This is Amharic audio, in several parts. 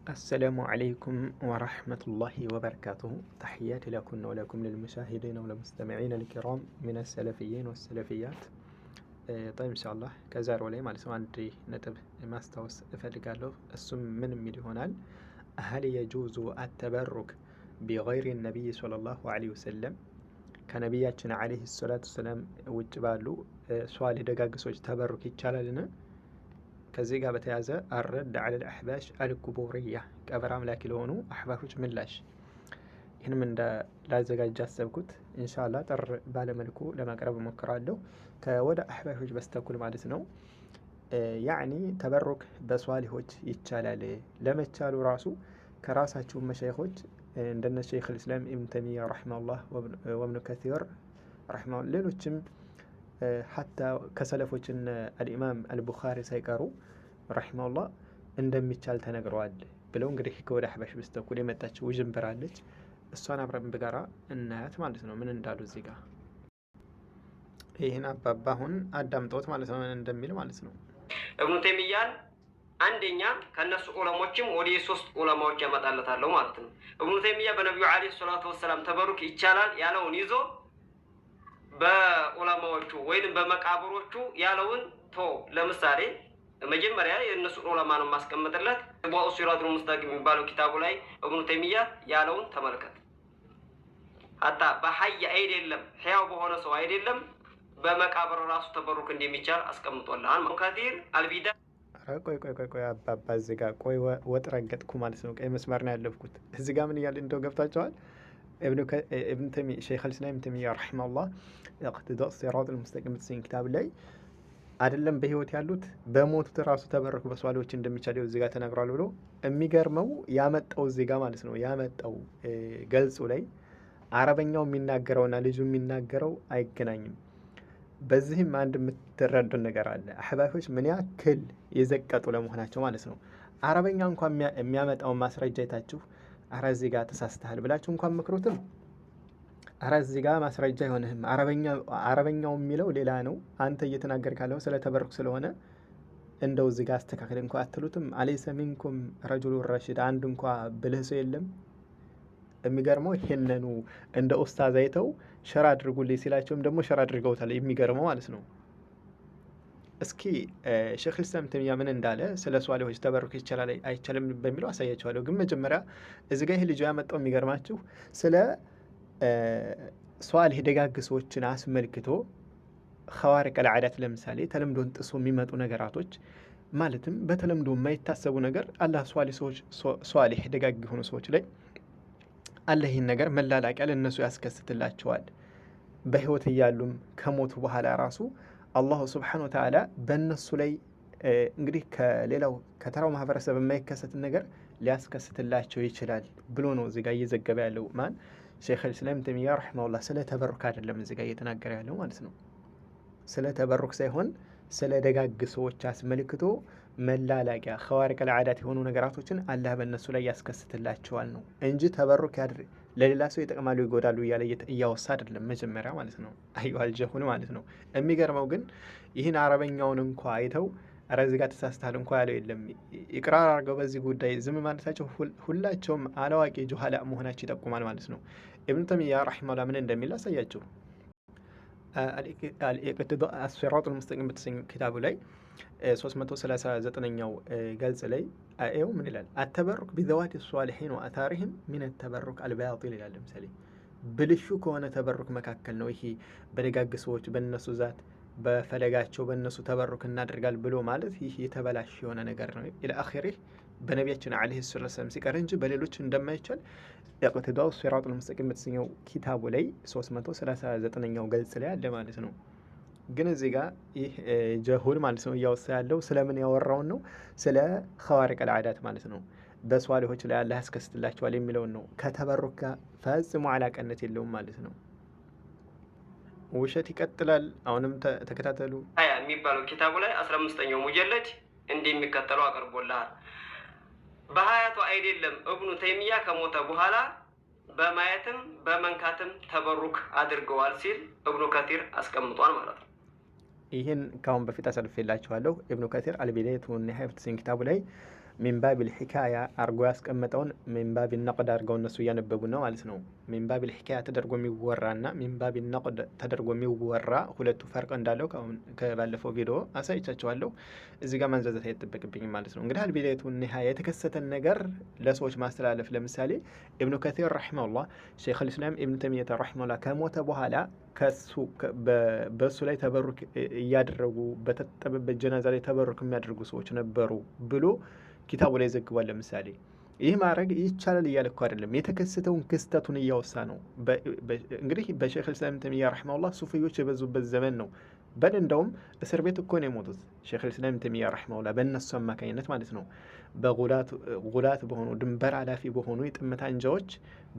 السلام عليكم ورحمة الله وبركاته. تحياتي لكم ولكم للمشاهدين والمستمعين الكرام من السلفيين والسلفيات. طيب إن شاء الله كزار ولي مع لسوان دي نتب ما استوس فلقاله السم من مليونال. هل يجوز التبرك بغير النبي صلى الله عليه وسلم كنبياتنا عليه الصلاة والسلام وجبالو سؤال دقاق سوج تبرك يتشاللنا ከዚህ ጋር በተያዘ አረድ على الأحباش القبورية ቀብር አምላክ ለሆኑ አህባሾች ምላሽ ይህንም እንደ ላዘጋጅ አሰብኩት ኢንሻአላህ ጥር ባለመልኩ ለማቅረብ እሞክራለሁ ከወደ አህባሾች በስተኩል ማለት ነው። ያኒ ተበሩክ በሷሊሆች ይቻላል ለመቻሉ ራሱ ከራሳቸው መሸይኾች እንደነ ሸይኽ الإسلام ابن تيمية رحمه الله وابن كثير رحمه الله ሌሎችም حتى كسلفوችን الإمام البخاري ሳይቀሩ رحمه الله እንደሚቻል ተነግሯል ብለው እንግዲህ ከወደ አህባሽ በስተኩል የመጣችው ውዥንብራለች እሷን አብረን በጋራ እናያት ማለት ነው። ምን እንዳሉ እዚህ ጋር ይሄን አባባሁን አዳምጦት ማለት ነው እንደሚል ማለት ነው። ኢብኑ ተይሚያን አንደኛ ከነሱ ዑለሞችም ወደ ሶስት ዑለማዎች ያመጣለታለው ማለት ነው። ኢብኑ ተይሚያ በነብዩ አለይሂ ሰላቱ ወሰለም ተበሩክ ይቻላል ያለውን ይዞ በዑለማዎቹ ወይንም በመቃብሮቹ ያለውን ቶ ለምሳሌ መጀመሪያ የነሱ ዑለማ ነው ማስቀመጥለት ጧኡ ሲራቱል ሙስታቂም የሚባለው ኪታቡ ላይ ኢብኑ ተይሚያ ያለውን ተመልከት። አጣ በሐይ አይደለም ሕያው በሆነ ሰው አይደለም በመቃብር ራሱ ተበሩክ እንደሚቻል አስቀምጦልሃል። ሙከቲር አልቢዳ ቆይ አባባ እዚህ ጋር ቆይ ወጥ ረገጥኩ ማለት ነው። ቀይ መስመር ነው ያለፍኩት። እዚህ ጋር ምን እያለ እንደው ገብታችኋል? ابن تيمية شيخ الإسلام ابن تيمية رحمه الله اقتداء الصراط المستقيم በተሰኘ ኪታብ ላይ አይደለም በህይወት ያሉት በሞቱት ራሱ ተበረኩ በሷሊዎች እንደሚቻለው እዚህ ጋር ተናግሯል ብሎ የሚገርመው ያመጣው እዚህ ጋር ማለት ነው ያመጣው ገልጹ ላይ አረበኛው የሚናገረውና ልጁ የሚናገረው አይገናኝም። በዚህም አንድ የምትረዱን ነገር አለ። አህባሾች ምን ያክል የዘቀጡ ለመሆናቸው ማለት ነው። አረበኛ እንኳን የሚያመጣው ማስረጃ አይታችሁ አረ እዚህ ጋር ተሳስተሃል ብላችሁ እንኳን ምክሩትም አረ እዚህ ጋር ማስረጃ አይሆንህም አረበኛው የሚለው ሌላ ነው አንተ እየተናገርክ ያለው ስለ ተበሩክ ስለሆነ እንደው እዚህ ጋር አስተካክል እንኳን አትሉትም። አለይሰ ሚንኩም ረጁሉ ረሺድ አንድ እንኳን ብልህ ሰው የለም። የሚገርመው ይሄንኑ እንደ ኡስታዝ አይተው ሸራ አድርጉልኝ ሲላቸውም ደግሞ ሸራ አድርገውታል። የሚገርመው ማለት ነው። እስኪ ሼኽ الإسلام ተይሚያ ምን እንዳለ ስለ ሷሊሆች ተበሩክ ይቻላል አይቻልም በሚለው አሳያችኋለሁ። ግን መጀመሪያ እዚህ ጋር ይሄ ልጅ ያመጣው የሚገርማችሁ ስለ ሷሊህ ደጋግ ሰዎችን አስመልክቶ ኸዋሪቅ አልዓዳት ለምሳሌ ተለምዶን ጥሶ የሚመጡ ነገራቶች ማለትም በተለምዶ የማይታሰቡ ነገር አላህ ሷሊህ ደጋግ የሆኑ ሰዎች ላይ አላህ ይህን ነገር መላላቂያ ለእነሱ ያስከስትላቸዋል። በህይወት እያሉም ከሞቱ በኋላ ራሱ አላሁ ስብሓነሁ ወተዓላ በእነሱ ላይ እንግዲህ ከሌላው ከተራው ማህበረሰብ የማይከሰትን ነገር ሊያስከስትላቸው ይችላል ብሎ ነው እዚህ ጋር እየዘገበ ያለው ማን ሼኽ الإسلام ተይሚያ ረሂመሁላህ። ስለ ተበሩክ አይደለም እዚህ ጋር እየተናገረ ያለው ማለት ነው። ስለ ተበሩክ ሳይሆን ስለ ደጋግ ሰዎች አስመልክቶ መላላቂያ ኸዋሪቅ አልዓዳት የሆኑ ነገራቶችን አላህ በእነሱ ላይ ያስከስትላቸዋል ነው እንጂ ተበሩክ ለሌላ ሰው ይጠቅማሉ ይጎዳሉ እያለ እያወሳ አይደለም መጀመሪያ ማለት ነው። አዩሃል ጀሁል ማለት ነው። የሚገርመው ግን ይህን አረበኛውን እንኳ አይተው ኧረ እዚህ ጋር ተሳስተሃል እንኳ ያለው የለም። ኢቅራር አድርገው በዚህ ጉዳይ ዝም ማለታቸው ሁላቸውም አላዋቂ ጁሃላ መሆናቸው ይጠቁማል ማለት ነው። ኢብኑ ተይሚያ ረሂመሁላህ ምን እንደሚል አሳያችሁ። الاقتداء الصراط المستقيم በተሰኘ ኪታቡ ላይ 339ኛው ገልጽ ላይ አየው ምን ይላል? التبرك بذوات الصالحين وآثارهم من التبرك الباطل ይላል። ለምሳሌ ብልሹ ከሆነ ተበሩክ መካከል ነው ይሄ በደጋግ ሰዎች በእነሱ ዛት በፈለጋቸው በእነሱ ተበሩክ እናደርጋል ብሎ ማለት ይህ የተበላሽ የሆነ ነገር ነው ኢላ አኺሪህ በነቢያችን አለይሂ ሰላም ሲቀር እንጂ በሌሎች እንደማይቻል اقتداء الصراط المستقيم በተሰኘው ኪታቡ ላይ 339ኛው ገልጽ ላይ አለ ማለት ነው። ግን እዚህ ጋር ይህ ጀሁል ማለት ነው እያወሳ ያለው ስለምን ያወራውን ነው? ስለ ኸዋሪቅ አልዓዳት ማለት ነው። በሷሊሆች ላይ አላህ ያስከስትላቸዋል የሚለውን ነው። ከተበሩክ ጋር ፈጽሞ አላቀነት የለውም ማለት ነው። ውሸት ይቀጥላል። አሁንም ተከታተሉ። አያ የሚባለው ኪታቡ ላይ 15ኛው ሙጀለድ እንደሚከተለው አቀርቦልሃል። በሀያቱ አይደለም ኢብኑ ተይሚያ ከሞተ በኋላ በማየትም በመንካትም ተበሩክ አድርገዋል ሲል ኢብኑ ከቲር አስቀምጧል ማለት ነው። ይህን ካሁን በፊት አሰልፌላችኋለሁ። ኢብኑ ከቲር አልቢዳየቱ ወኒሃያ በተሰኘ ኪታቡ ላይ ሚንባብ ልሒካያ አርጎ ያስቀመጠውን ሚንባብ ነቅድ አድርገው እነሱ እያነበቡ ነው ማለት ነው። ሚንባብ ልሒካያ ተደርጎ የሚወራና ሚንባብ ነቅድ ተደርጎ የሚወራ ሁለቱ ፈርቅ እንዳለው ከባለፈው ቪዲዮ አሳይቻቸዋለሁ። እዚህ ጋር ማንዘዘት አይጠበቅብኝም ማለት ነው። እንግዲህ አልቢዳየቱ ወኒሃያ የተከሰተን ነገር ለሰዎች ማስተላለፍ፣ ለምሳሌ ኢብኑ ከሲር ረሒመሁላህ ሸይኹል ኢስላም ኢብኑ ተይሚያ ረሒመሁላህ ከሞተ በኋላ በእሱ ላይ ተበሩክ እያደረጉ በተጠበበት ጀናዛ ላይ ተበሩክ የሚያደርጉ ሰዎች ነበሩ ብሎ ኪታቡ ላይ ዘግቧል። ለምሳሌ ይህ ማድረግ ይቻላል እያለ እኮ አይደለም፣ የተከሰተውን ክስተቱን እያወሳ ነው። እንግዲህ በሸይኹል ኢስላም ተይሚያ ረሒመሁላህ ሱፊዮች የበዙበት ዘመን ነው። በል እንደውም እስር ቤት እኮ ነው የሞቱት ሸይኹል ኢስላም ተይሚያ ረሒመሁላህ በእነሱ አማካኝነት ማለት ነው። በጉላት በሆኑ ድንበር አላፊ በሆኑ የጥመት አንጃዎች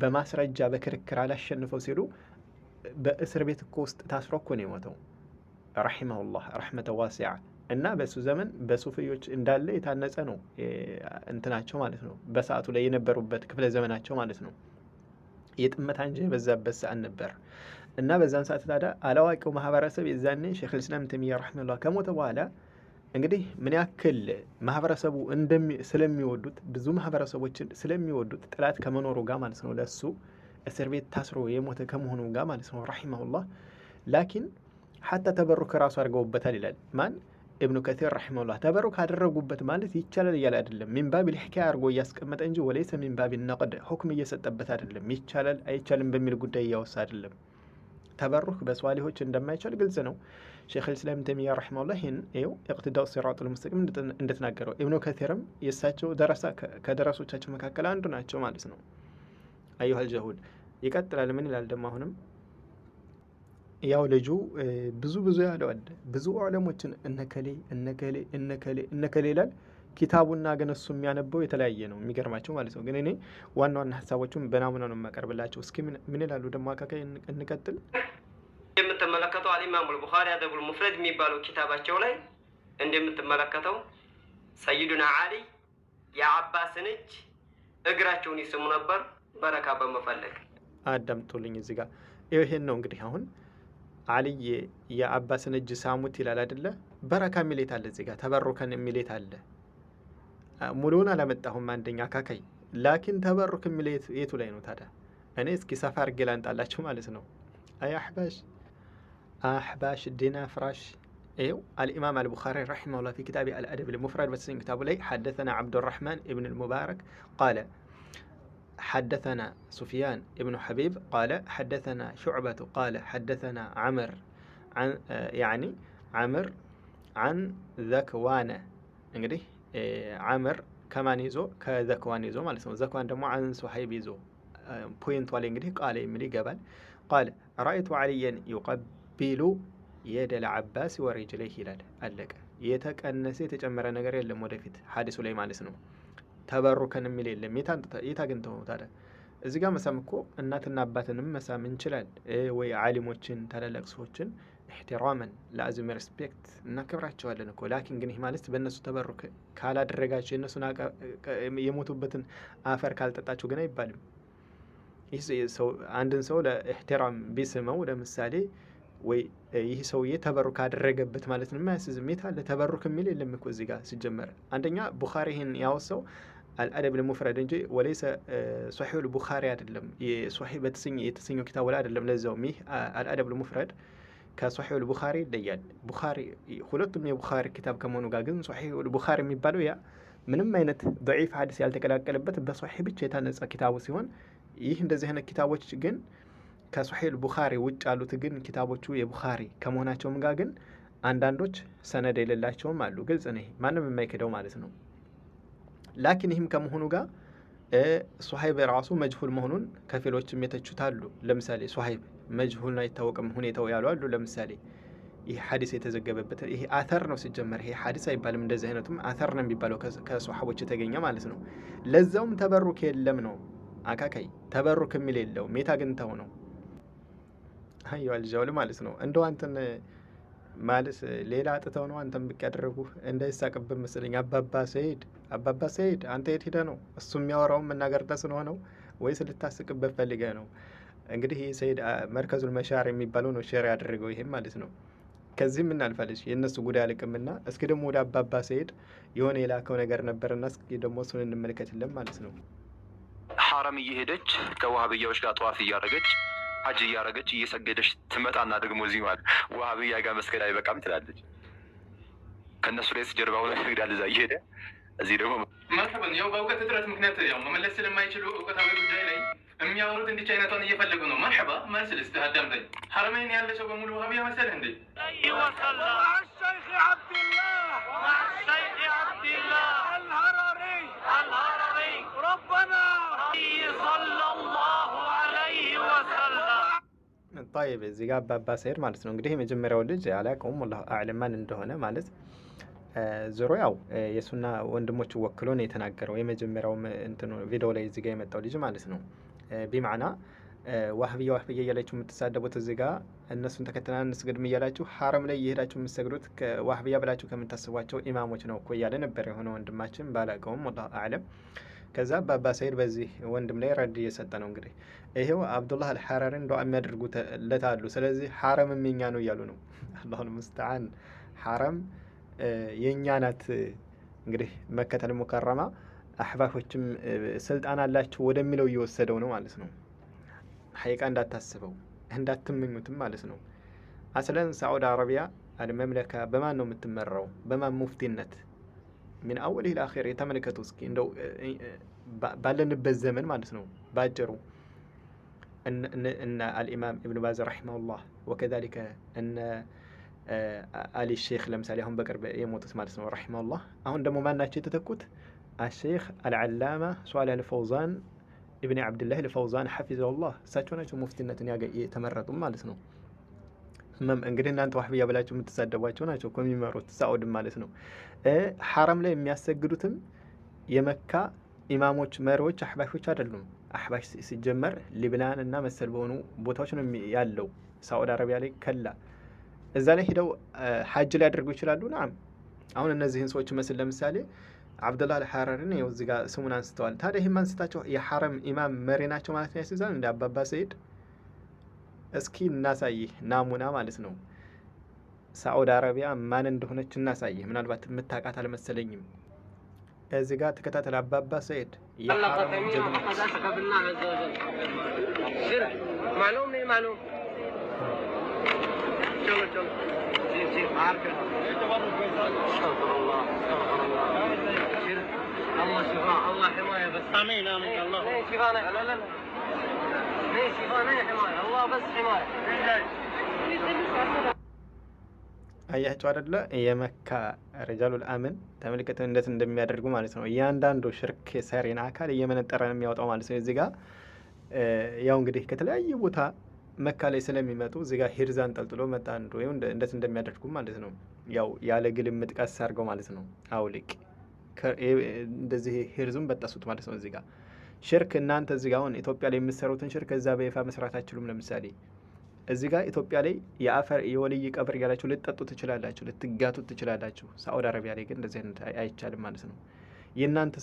በማስረጃ በክርክር አላሸንፈው ሲሉ በእስር ቤት እኮ ውስጥ ታስሮ እኮ ነው የሞተው ረሒመሁላህ ረሕመተ ዋሲዓ። እና በሱ ዘመን በሱፊዮች እንዳለ የታነጸ ነው እንትናቸው ማለት ነው። በሰዓቱ ላይ የነበሩበት ክፍለ ዘመናቸው ማለት ነው። የጥመት አንጃ የበዛበት ሰዓት ነበር። እና በዛን ሰዓት ታዲያ አላዋቂው ማህበረሰብ የዛኔ ሸይኹል ኢስላም ተይሚያ ረሒመሁላህ ከሞተ በኋላ እንግዲህ ምን ያክል ማህበረሰቡ ስለሚወዱት ብዙ ማህበረሰቦችን ስለሚወዱት ጥላት ከመኖሩ ጋር ማለት ነው ለሱ እስር ቤት ታስሮ የሞተ ከመሆኑ ጋር ማለት ነው ረሒመሁላህ። ላኪን ሐታ ተበሩክ ራሱ አድርገውበታል ይላል ማን ኢብኑ ከሲር ረሒመሁላህ። ተበሩክ አደረጉበት ማለት ይቻላል እያለ አይደለም፣ ሚንባብ ልሒካያ አድርጎ እያስቀመጠ እንጂ ወለይሰ ሚንባብ ነቅድ ሁክም እየሰጠበት አይደለም። ይቻላል አይቻልም በሚል ጉዳይ እያወሳ አይደለም። ተበሩክ በሷሊሆች እንደማይቻል ግልጽ ነው። ሸይኹል ኢስላም ተይሚያ ረሒመሁላህ ይህን ይኸው ኢቅቲዳኡ ሲራጡል ሙስተቂም እንደተናገረው ኢብኑ ከሲርም የእሳቸው ከደረሶቻቸው መካከል አንዱ ናቸው ማለት ነው። አዩሀል ጀሁል ይቀጥላል። ምን ይላል ደግሞ አሁንም ያው ልጁ ብዙ ያለው አለ። ብዙ ዑለሞችን እነከሌ ይላል ኪታቡና ግን እሱ የሚያነበው የተለያየ ነው። የሚገርማቸው ማለት ነው። ግን እኔ ዋና ሀሳቦቹን በናሙና ነው የማቀርብላቸው። እስኪ ምን ይላሉ ደግሞ አካካይ እንቀጥል። እንደምትመለከተው አልኢማሙ አልቡኻሪ አደቡል ሙፍረድ የሚባለው ኪታባቸው ላይ እንደምትመለከተው ሰይዱና አሊ የአባስን እጅ እግራቸውን ይስሙ ነበር በረካ በመፈለግ። አዳምጡልኝ እዚህ ጋር ይሄን ነው እንግዲህ አሁን አልይ የአባስን እጅ ሳሙት ይላል አይደለ? በረካ ሚሌት አለ እዚህ ጋር ተበሩከን ሚሌት አለ። ሙሉውን አላመጣሁም አንደኛ አካካይ። ላኪን ተበሩክ ሚሌት የቱ ላይ ነው ታዲያ? እኔ እስኪ ሰፋ አድርጌ ላንጣላችሁ ማለት ነው። አይ አሕባሽ ዲና ፍራሽ ይኸው አልኢማም አልቡኻሪ ረሒመሁላህ ፊ ኪታቢ አልአደብ ልሙፍረድ በተሰኘ ኪታቡ ላይ ሐደተና ዓብዱራሕማን ኢብን ልሙባረክ ቃለ حدثنا سفيان ابن حبيب قال حدثنا شعبة قال حدثنا عمر عن ذكوان እንግዲህ عمر كمان ይዞ ከዘክዋን ይዞ ማለት ነው። ዘክዋን ደግሞ عن صحيب ይዞ ፖይንት ላይ እንግዲህ ቃል የሚል ይገባል። قال رأيت عليا يقبل يد العباس ورجليه ይላል። አለቀ። የተቀነሰ የተጨመረ ነገር የለም ወደፊት ሐዲሱ ላይ ማለት ነው። ተበሩከን የሚል የለም። የት አግኝተው ነው ታዲያ? እዚህ ጋር መሳም እኮ እናትና አባትንም መሳም እንችላል ወይ ዓሊሞችን ታላላቅ ሰዎችን ኢህቲራመን ለአዝም ሪስፔክት እናከብራቸዋለን እኮ። ላኪን ግን ይህ ማለት በእነሱ ተበሩክ ካላደረጋቸው የእነሱን የሞቱበትን አፈር ካልጠጣቸው ግን አይባልም። አንድን ሰው ለኢህቲራም ቢስመው ለምሳሌ ወይ ይህ ሰውዬ ተበሩክ አደረገበት ማለት ነው የማያስዝም። የት አለ ተበሩክ የሚል የለም እኮ እዚህ ጋር ሲጀመር። አንደኛ ቡኻሪ ይህን ያወሳው አልአደብ ልሙፍረድ እንጂ ወለይሰ ሶሒህ ቡኻሪ አይደለም። ሶሒህ የተሰኘው ኪታቡ ላይ አይደለም። ለዛውም ይህ አልአደብ ልሙፍረድ ከሶሒህ ቡኻሪ ይለያል። ቡኻሪ ሁለቱም የቡኻሪ ኪታብ ከመሆኑ ጋር ግን ሶሒህ ቡኻሪ የሚባለው ያ ምንም አይነት ደዒፍ ሐዲስ ያልተቀላቀለበት በሶሒህ ብቻ የታነጸ ኪታቡ ሲሆን ይህ እንደዚህ አይነት ኪታቦች ግን ከሶሒህ ቡኻሪ ውጭ ያሉት ግን ኪታቦቹ የቡኻሪ ከመሆናቸውም ጋር ግን አንዳንዶች ሰነድ የሌላቸውም አሉ። ግልጽ ነው፣ ማንም የማይክደው ማለት ነው። ላኪን ይህም ከመሆኑ ጋር ሱሐይብ ራሱ መጅሁል መሆኑን ከፊሎችም የተቹት አሉ። ለምሳሌ ሱሐይብ መጅሁል ነው አይታወቅም ሁኔታው ያሉ አሉ። ለምሳሌ ይህ ሐዲስ የተዘገበበት ይሄ አተር ነው ሲጀመር። ይሄ ሐዲስ አይባልም። እንደዚህ አይነቱም አተር ነው የሚባለው ከሱሐቦች የተገኘ ማለት ነው። ለዛውም ተበሩክ የለም ነው አካካይ። ተበሩክ የሚል የለውም። የት አግኝተው ነው? አየው አልጃውል ማለት ነው። እንደው አንተን ማለት ሌላ አጥተው ነው አንተን ብቅ ያደረጉህ እንዳይሳቅብህ መሰለኝ። አባባ ሰይድ አንተ የት ሄደህ ነው? እሱ የሚያወራውን መናገር ስለሆነው ወይስ ልታስቅበት ፈልገህ ነው? እንግዲህ ይህ ሰይድ መርከዙል መሻር የሚባለው ነው ሼር ያደረገው ይሄም ማለት ነው። ከዚህ ምን አልፋለች የእነሱ ጉዳይ አልቅምና እስኪ ደግሞ ወደ አባባ ሰይድ የሆነ የላከው ነገር ነበርና እስኪ ደግሞ እሱን እንመለከትልን ማለት ነው። ሐረም እየሄደች ከዋህብያዎች ጋር ጠዋፍ እያደረገች ሀጅ እያደረገች እየሰገደች ትመጣና ደግሞ እዚህ ማለት ዋህብያ ጋር መስገድ አይበቃም ትላለች። ከእነሱ ላይ ጀርባ ሆነ ይሰግዳል እዛ እየሄደ እዚህ ደግሞ መርሐበን። ያው በእውቀት እጥረት ምክንያት ያው መመለስ ስለማይችሉ እውቀታዊ ጉዳይ ላይ የሚያወሩት እንዲች አይነቷን እየፈለጉ ነው። መርሐባ መልስ ልስጥህ፣ አዳምጠኝ። ሐረመይን ያለ ሰው በሙሉ ዋህብያ መሰለህ እንዴ? طيب እዚህ ጋር አባባ ሰይድ ማለት ነው እንግዲህ የመጀመሪያው ልጅ አላውቀውም ወላሂ አዕለም ማን እንደሆነ ማለት ዞሮ ያው የሱና ወንድሞች ወክሎ ነው የተናገረው የመጀመሪያው እንትኑ ቪዲዮ ላይ እዚህ ጋር የመጣው ልጅ ማለት ነው። ቢማዕና ዋህብያ እያላችሁ የምትሳደቡት እዚህ ጋር እነሱን ተከትለን እንስገድም እያላችሁ ሐረም ላይ እየሄዳችሁ የምትሰግዱት ዋህብያ ብላችሁ ከምታስቧቸው ኢማሞች ነው እኮ እያለ ነበር የሆነ ወንድማችን ባላውቀውም ወላሂ አዕለም። ከዛ አባባ ሰይድ በዚህ ወንድም ላይ ረድ እየሰጠ ነው። እንግዲህ ይሄው አብዱላህ አልሐራሪን ዱዓ የሚያደርጉለት አሉ። ስለዚህ ሐረም የኛ ነው እያሉ ነው። አላሁል ሙስተዓን ሐረም የኛ ናት። እንግዲህ መከተል ሙከረማ አህባሾችም ስልጣን አላቸው ወደሚለው እየወሰደው ነው ማለት ነው። ሐቂቃ እንዳታስበው እንዳትመኙትም ማለት ነው። አስለን ሳዑዲ አረቢያ አልመምለካ በማን ነው የምትመራው? በማን ሙፍቲነት? ምን አወል ኢላ አኺር የተመለከቱ እስኪ እንደው ባለንበት ዘመን ማለት ነው ባጭሩ እነ አልኢማም ኢብኑ ባዝ ረሂመሁላህ ወከዛሊከ እነ አሊ ሼክ ለምሳሌ አሁን በቅርብ የሞቱት ማለት ነው ረሂመሁላህ። አሁን ደግሞ ማናቸው የተተኩት? አልሼክ አልዓላማ ሷሊህ አልፈውዛን ኢብኑ አብዱላህ አልፈውዛን ሐፊዘሁላህ እሳቸው ናቸው ሙፍቲነትን የተመረጡ ማለት ነው። እንግዲህ እናንተ ዋህብያ ብላችሁ የምትሳደቧቸው ናቸው እኮ የሚመሩት ሳዑድም ማለት ነው። ሐረም ላይ የሚያሰግዱትም የመካ ኢማሞች መሪዎች አህባሾች አይደሉም። አህባሽ ሲጀመር ሊብናን እና መሰል በሆኑ ቦታዎች ነው ያለው። ሳዑዲ አረቢያ ላይ ከላ እዛ ላይ ሄደው ሐጅ ላይ ያደርጉ ይችላሉ። ናም አሁን እነዚህን ሰዎች መስል ለምሳሌ አብዱላህ አልሐራሪን ይኸው እዚህ ጋር ስሙን አንስተዋል። ታዲያ ይህም አንስታቸው የሐረም ኢማም መሪ ናቸው ማለት ነው ያስይዛል እንደ አባባ ሰይድ። እስኪ እናሳይህ ናሙና ማለት ነው። ሳዑዲ አረቢያ ማን እንደሆነች እናሳይህ። ምናልባት የምታውቃት አልመሰለኝም። እዚህ ጋር ተከታተል። አባባ ሰይድ የሐረም ጀግና አያቸው አይደለ? የመካ ረጃሉል አምን ተመልከተ እንዴት እንደሚያደርጉ ማለት ነው። እያንዳንዱ ሽርክ ሰሪን አካል እየመነጠረ ነው የሚያወጣው ማለት ነው። እዚህ ጋር ያው እንግዲህ ከተለያየ ቦታ መካ ላይ ስለሚመጡ እዚህ ጋር ሂርዛን ጠልጥሎ መጣ አንዱ ወይ እንዴት እንደሚያደርጉ ማለት ነው። ያው ያለ ግልምጥ ቀስ አድርገው ማለት ነው። አውልቅ እንደዚህ ሂርዙን በጠሱት ማለት ነው። እዚህ ጋር ሽርክ እናንተ እዚህ ጋር አሁን ኢትዮጵያ ላይ የምትሰሩትን ሽርክ እዛ በይፋ መስራት አትችሉም። ለምሳሌ እዚህ ጋር ኢትዮጵያ ላይ የአፈር የወልይ ቀብር ያላችሁ ልትጠጡ ትችላላችሁ፣ ልትጋቱ ትችላላችሁ። ሳዑዲ አረቢያ ላይ ግን እንደዚህ አይቻልም ማለት ነው። የእናንተ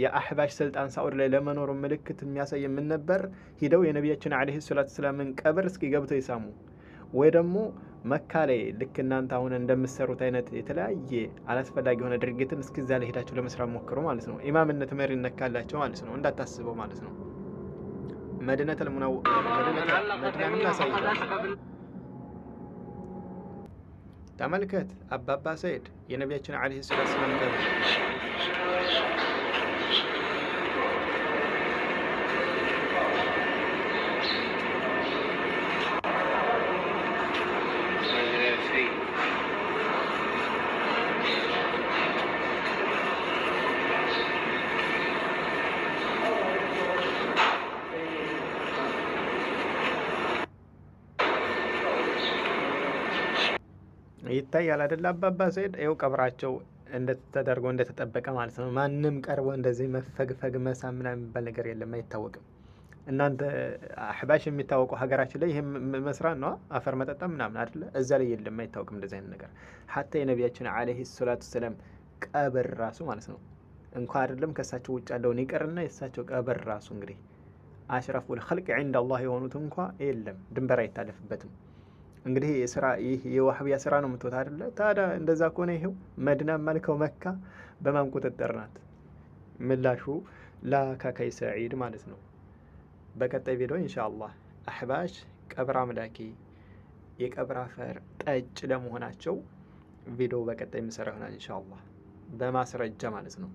የአህባሽ ስልጣን ሳዑዲ ላይ ለመኖሩ ምልክት የሚያሳይ ምን ነበር? ሂደው የነቢያችን አለይሂ ሰላቱ ሰላምን ቀብር እስኪ ገብተው ይሳሙ፣ ወይ ደግሞ መካ ላይ ልክ እናንተ አሁን እንደምትሰሩት አይነት የተለያየ አላስፈላጊ የሆነ ድርጊትን እስኪ እዛ ላይ ሄዳችሁ ለመስራት ሞክሩ ማለት ነው። ኢማምነት መሪነት ካላቸው ማለት ነው። እንዳታስበው ማለት ነው። መዲነቱል መዲናን እናሳይህ። ተመልከት አባባ ሰይድ የነቢያችን አለይሂ ሰላቱ ሰላም ቀብር ይታያል አይደል? አባባ ሰይድ ይኸው ቀብራቸው እንደተደርጎ እንደተጠበቀ ማለት ነው። ማንም ቀርቦ እንደዚህ መፈግፈግ መሳም ምናምን የሚባል ነገር የለም፣ አይታወቅም። እናንተ አህባሽ የሚታወቀው ሀገራችን ላይ ይሄም መስራት ነው፣ አፈር መጠጣም ምናምን አይደለ? እዛ ላይ የለም፣ አይታወቅም እንደዚህ አይነት ነገር። ሀታ የነቢያችን አለይሂ ሰላቱ ሰላም ቀብር ራሱ ማለት ነው እንኳን አይደለም ከእሳቸው ውጭ ያለውን ይቀርና የእሳቸው ቀብር ራሱ እንግዲህ አሽረፉል ኸልቅ ዒንደ አላህ የሆኑት እንኳ የለም፣ ድንበር አይታለፍበትም። እንግዲህ ስራ ይህ የዋህቢያ ስራ ነው የምትወት አይደለ? ታዲያ እንደዛ ከሆነ ይሄው መድና መልከው መካ በማን ቁጥጥር ናት? ምላሹ ላካካይ ሰዒድ ማለት ነው። በቀጣይ ቪዲዮ ኢንሻአላህ አህባሽ ቀብር አምላኪ የቀብር አፈር ጠጭ ለመሆናቸው ቪዲዮ በቀጣይ የምሰራ ይሆናል ኢንሻአላህ በማስረጃ ማለት ነው።